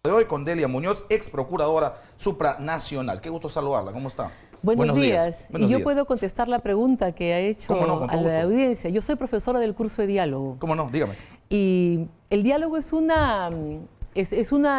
De hoy con Delia Muñoz, ex procuradora supranacional. Qué gusto saludarla, ¿cómo está? Buenos días. Buenos y yo días. puedo contestar la pregunta que ha hecho a la audiencia. Yo soy profesora del curso de diálogo. ¿Cómo no? Dígame. Y el diálogo es una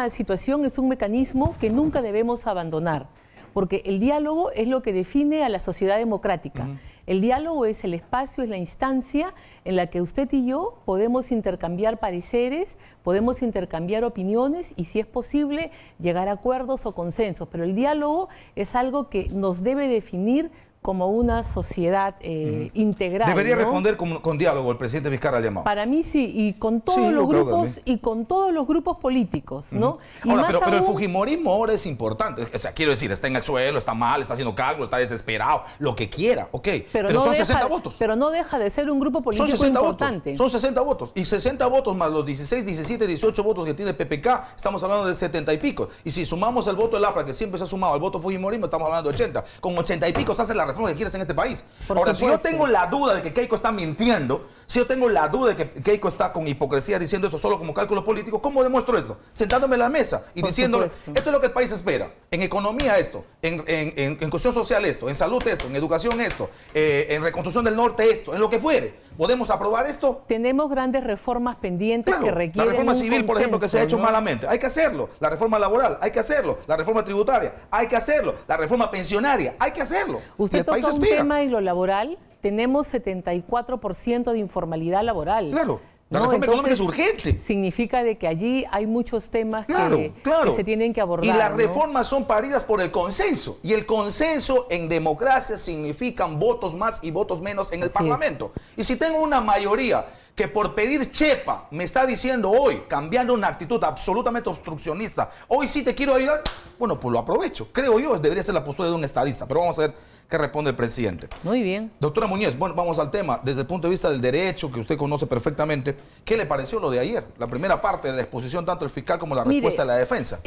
situación, es un mecanismo que nunca debemos abandonar, porque el diálogo es lo que define a la sociedad democrática. El diálogo es el espacio, es la instancia en la que usted y yo podemos intercambiar pareceres, podemos intercambiar opiniones y, si es posible, llegar a acuerdos o consensos. Pero el diálogo es algo que nos debe definir como una sociedad integral. Debería ¿no? responder con diálogo el presidente Vizcarra al llamado. Para mí sí, y con todos los grupos y con todos los grupos políticos, ¿no? Y ahora, más pero el aún, fujimorismo ahora es importante. O sea, quiero decir, está en el suelo, está mal, está haciendo cálculos, está desesperado, lo que quiera, ok. Pero no son deja, 60 votos. Pero no deja de ser un grupo político Son 60 importante. votos. Son 60 votos. Y 60 votos más los 16, 17, 18 votos que tiene el PPK, estamos hablando de 70 y pico. Y si sumamos el voto del APRA, que siempre se ha sumado al voto fujimorismo, estamos hablando de 80. Con 80 y pico se hace la reforma que quieres en este país. Ahora, si yo tengo la duda de que Keiko está mintiendo, si yo tengo la duda de que Keiko está con hipocresía diciendo esto solo como cálculo político, ¿cómo demuestro esto? Sentándome en la mesa y diciéndole, esto es lo que el país espera. En economía esto, en cuestión social esto, en salud esto, en educación esto, en reconstrucción del norte esto, en lo que fuere. ¿Podemos aprobar esto? Tenemos grandes reformas pendientes que requieren la reforma civil, por ejemplo, que se ha hecho malamente, hay que hacerlo. La reforma laboral, hay que hacerlo. La reforma tributaria, hay que hacerlo. La reforma pensionaria, hay que hacerlo. Usted toca un tema en lo laboral, tenemos 74% de informalidad laboral. Claro. La reforma económica es urgente. Significa de que allí hay muchos temas que se tienen que abordar. Y las reformas son paridas por el consenso. Y el consenso en democracia significan votos más y votos menos en el Parlamento. Y si tengo una mayoría que por pedir chepa me está diciendo hoy, cambiando una actitud absolutamente obstruccionista, hoy sí te quiero ayudar, bueno, pues lo aprovecho. Creo yo, debería ser la postura de un estadista. Pero vamos a ver qué responde el presidente. Muy bien. Doctora Muñoz, bueno, vamos al tema. Desde el punto de vista del derecho, que usted conoce perfectamente, ¿qué le pareció lo de ayer? La primera parte de la exposición, tanto del fiscal como la respuesta de la defensa.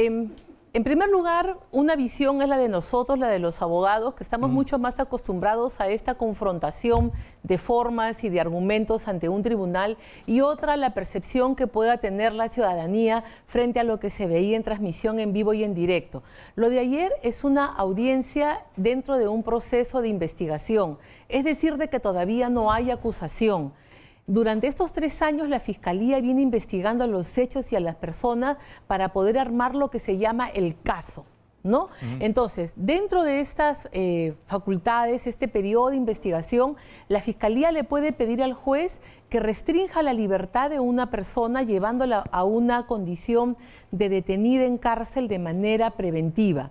En primer lugar, una visión es la de nosotros, la de los abogados, que estamos mucho más acostumbrados a esta confrontación de formas y de argumentos ante un tribunal, y otra, la percepción que pueda tener la ciudadanía frente a lo que se veía en transmisión en vivo y en directo. Lo de ayer es una audiencia dentro de un proceso de investigación, es decir, de que todavía no hay acusación. Durante estos 3 años la Fiscalía viene investigando a los hechos y a las personas para poder armar lo que se llama el caso, ¿no? Entonces, dentro de estas facultades, este periodo de investigación, la Fiscalía le puede pedir al juez que restrinja la libertad de una persona llevándola a una condición de detenida en cárcel de manera preventiva.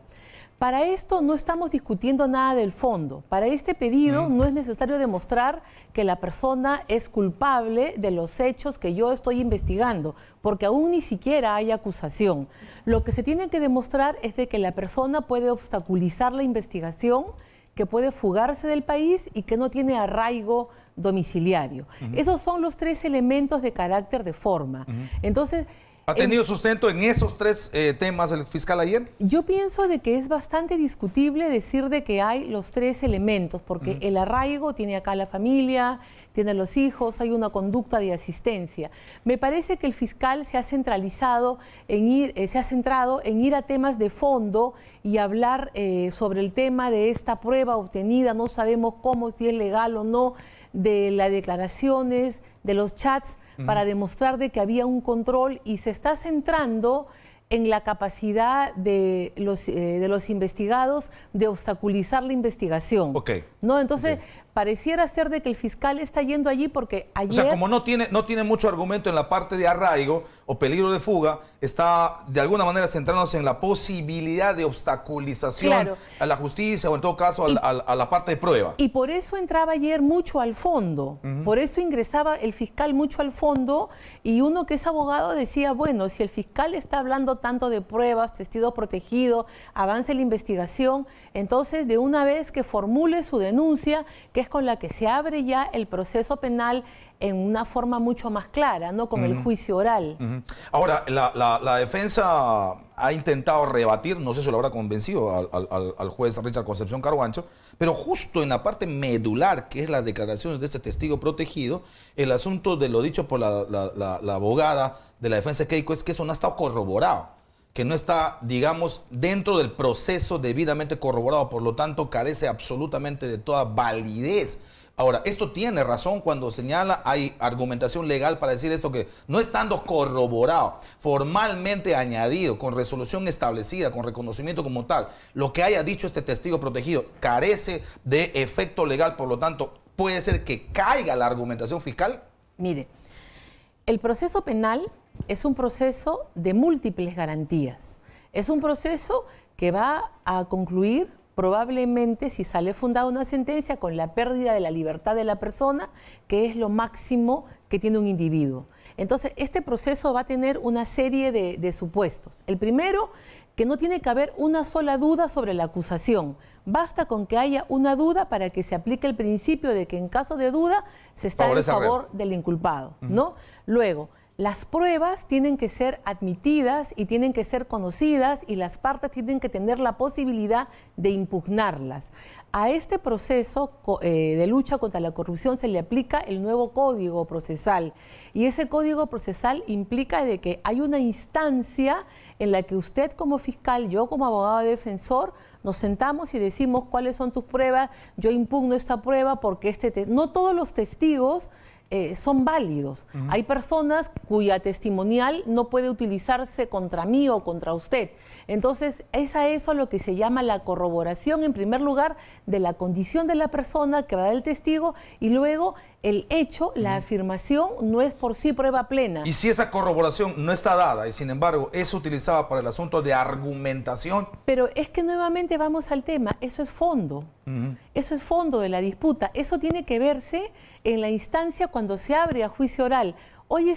Para esto no estamos discutiendo nada del fondo. Para este pedido no es necesario demostrar que la persona es culpable de los hechos que yo estoy investigando, porque aún ni siquiera hay acusación. Lo que se tiene que demostrar es de que la persona puede obstaculizar la investigación, que puede fugarse del país y que no tiene arraigo domiciliario. Esos son los 3 elementos de carácter de forma. Entonces, ¿ha tenido sustento en esos 3 temas el fiscal ayer? Yo pienso de que es bastante discutible decir de que hay los 3 elementos, porque el arraigo tiene acá la familia, tiene los hijos, hay una conducta de asistencia. Me parece que el fiscal se ha centrado en ir a temas de fondo y hablar sobre el tema de esta prueba obtenida, no sabemos cómo, si es legal o no, de las declaraciones, de los chats, para demostrar de que había un control, y se está centrando en la capacidad de los investigados de obstaculizar la investigación. ¿No? Entonces, pareciera ser de que el fiscal está yendo allí porque ayer... O sea, como no tiene mucho argumento en la parte de arraigo o peligro de fuga, está de alguna manera centrándose en la posibilidad de obstaculización a la justicia, o en todo caso a la parte de prueba. Y por eso entraba ayer mucho al fondo, por eso ingresaba el fiscal mucho al fondo, y uno que es abogado decía, bueno, si el fiscal está hablando tanto de pruebas, testigo protegido, avance la investigación, entonces de una vez que formule su denuncia, que es con la que se abre ya el proceso penal en una forma mucho más clara, ¿no? Con el juicio oral. Ahora, la defensa ha intentado rebatir, no sé si lo habrá convencido al juez Richard Concepción Carhuancho, pero justo en la parte medular, que es las declaraciones de este testigo protegido, el asunto de lo dicho por la abogada de la defensa de Keiko es que eso no ha estado corroborado, que no está, digamos, dentro del proceso debidamente corroborado, por lo tanto carece absolutamente de toda validez. Ahora, esto tiene razón cuando señala, hay argumentación legal para decir esto, que no estando corroborado, formalmente añadido, con resolución establecida, con reconocimiento como tal, lo que haya dicho este testigo protegido carece de efecto legal, por lo tanto, puede ser que caiga la argumentación fiscal. Mire, el proceso penal es un proceso de múltiples garantías. Es un proceso que va a concluir probablemente, si sale fundada una sentencia, con la pérdida de la libertad de la persona, que es lo máximo que tiene un individuo. Entonces, este proceso va a tener una serie de supuestos. El primero, que no tiene que haber una sola duda sobre la acusación. Basta con que haya una duda para que se aplique el principio de que en caso de duda se está en favor del inculpado, ¿no? Luego, las pruebas tienen que ser admitidas y tienen que ser conocidas y las partes tienen que tener la posibilidad de impugnarlas. A este proceso de lucha contra la corrupción se le aplica el nuevo Código Procesal y ese Código Procesal implica de que hay una instancia en la que usted como fiscal, yo como abogado defensor, nos sentamos y decimos cuáles son tus pruebas, yo impugno esta prueba porque no todos los testigos son válidos. Hay personas cuya testimonial no puede utilizarse contra mí o contra usted. Entonces, es a eso lo que se llama la corroboración, en primer lugar, de la condición de la persona que va a dar el testigo y luego el hecho, la afirmación, no es por sí prueba plena. Y si esa corroboración no está dada y sin embargo es utilizada para el asunto de argumentación. Pero es que nuevamente vamos al tema, eso es fondo. Eso es fondo de la disputa. Eso tiene que verse en la instancia cuando se abre a juicio oral. Hoy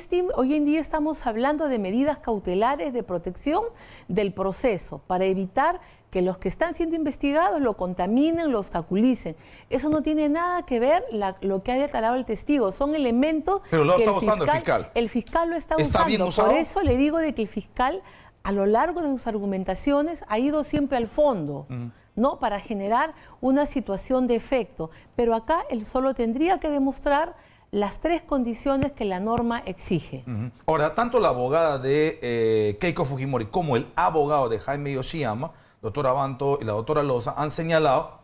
en día estamos hablando de medidas cautelares de protección del proceso para evitar que los que están siendo investigados lo contaminen, lo obstaculicen. Eso no tiene nada que ver lo que ha declarado el testigo. Son elementos pero lo que está usando el fiscal. El fiscal lo está ¿Está usando. bien usado? Por eso le digo de que el fiscal a lo largo de sus argumentaciones ha ido siempre al fondo. ¿No? Para generar una situación de efecto. Pero acá él solo tendría que demostrar las tres condiciones que la norma exige. Ahora, tanto la abogada de Keiko Fujimori como el abogado de Jaime Yoshiyama, doctor Abanto y la doctora Loza, han señalado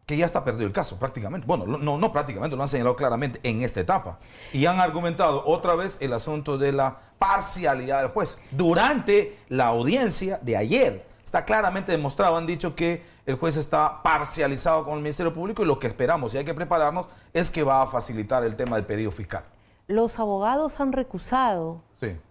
que ya está perdido el caso, prácticamente. Bueno, no prácticamente, lo han señalado claramente en esta etapa. Y han argumentado otra vez el asunto de la parcialidad del juez. Durante la audiencia de ayer, está claramente demostrado, han dicho que el juez está parcializado con el Ministerio Público y lo que esperamos y hay que prepararnos es que va a facilitar el tema del pedido fiscal. Los abogados han recusado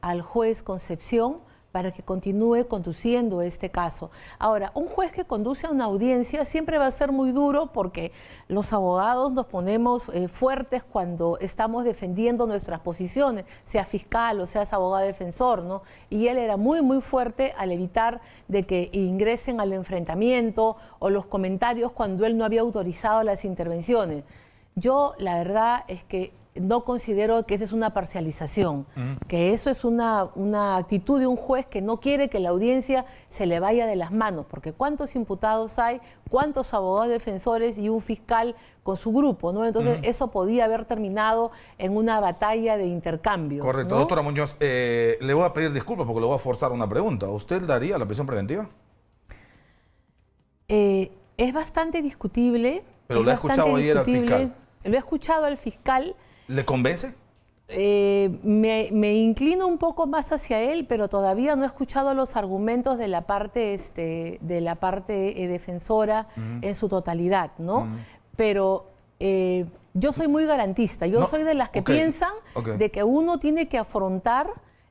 al juez Concepción para que continúe conduciendo este caso. Ahora, un juez que conduce a una audiencia siempre va a ser muy duro porque los abogados nos ponemos fuertes cuando estamos defendiendo nuestras posiciones, sea fiscal o seas abogado defensor, ¿no? Y él era muy, muy fuerte al evitar de que ingresen al enfrentamiento o los comentarios cuando él no había autorizado las intervenciones. Yo, la verdad es que no considero que esa es una parcialización, que eso es una actitud de un juez que no quiere que la audiencia se le vaya de las manos, porque ¿cuántos imputados hay? ¿Cuántos abogados defensores y un fiscal con su grupo? ¿No? Entonces eso podía haber terminado en una batalla de intercambios. Correcto, ¿no? doctora Muñoz, le voy a pedir disculpas porque le voy a forzar una pregunta. ¿Usted daría la prisión preventiva? Es bastante discutible. Pero lo ha escuchado ayer al fiscal. Lo he escuchado al fiscal. ¿Le convence? Me inclino un poco más hacia él, pero todavía no he escuchado los argumentos de la parte, defensora en su totalidad, ¿no? Pero yo soy muy garantista. Yo soy de las que piensan de que uno tiene que afrontar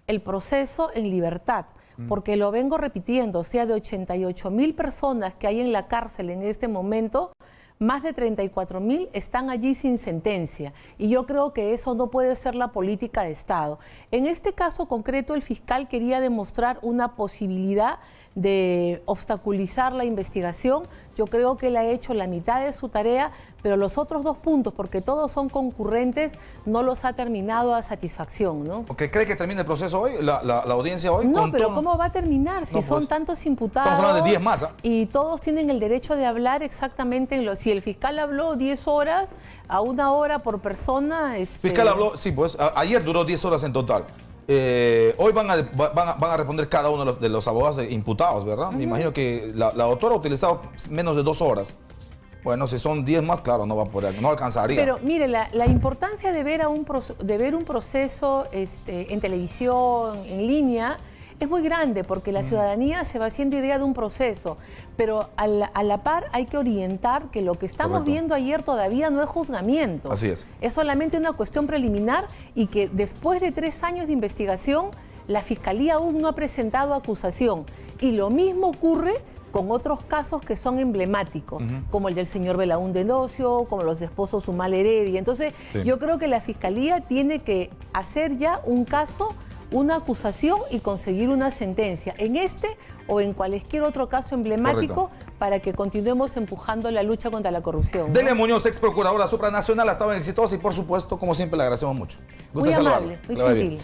el proceso en libertad, porque lo vengo repitiendo, o sea, de 88.000 personas que hay en la cárcel en este momento, más de 34.000 están allí sin sentencia. Y yo creo que eso no puede ser la política de Estado. En este caso concreto, el fiscal quería demostrar una posibilidad de obstaculizar la investigación. Yo creo que él ha hecho la mitad de su tarea, pero los otros 2 puntos, porque todos son concurrentes, no los ha terminado a satisfacción, ¿no? ¿Cree que termine el proceso hoy, la audiencia hoy? No, pero ¿cómo va a terminar si son tantos imputados? Estamos hablando de 10 más. Y todos tienen el derecho de hablar exactamente en si el fiscal habló 10 horas, a 1 hora por persona... El fiscal habló, sí, pues ayer duró 10 horas en total. Hoy van a responder cada uno de los abogados imputados, ¿verdad? Me imagino que la doctora ha utilizado menos de 2 horas. Bueno, si son 10 más, claro, no va a poder, no alcanzaría. Pero mire, la importancia de ver un proceso en televisión, en línea, es muy grande porque la ciudadanía se va haciendo idea de un proceso, pero a la par hay que orientar que lo que estamos viendo ayer todavía no es juzgamiento. Así es. Es solamente una cuestión preliminar y que después de 3 años de investigación, la Fiscalía aún no ha presentado acusación. Y lo mismo ocurre con otros casos que son emblemáticos, como el del señor Belaúnde Docio, como los esposos Humal Heredia. Entonces, yo creo que la Fiscalía tiene que hacer ya un caso, una acusación y conseguir una sentencia en este o en cualquier otro caso emblemático para que continuemos empujando la lucha contra la corrupción, ¿no? Delia Muñoz, ex procuradora supranacional, ha estado exitosa y por supuesto, como siempre, le agradecemos mucho. Muy amable, muy gentil.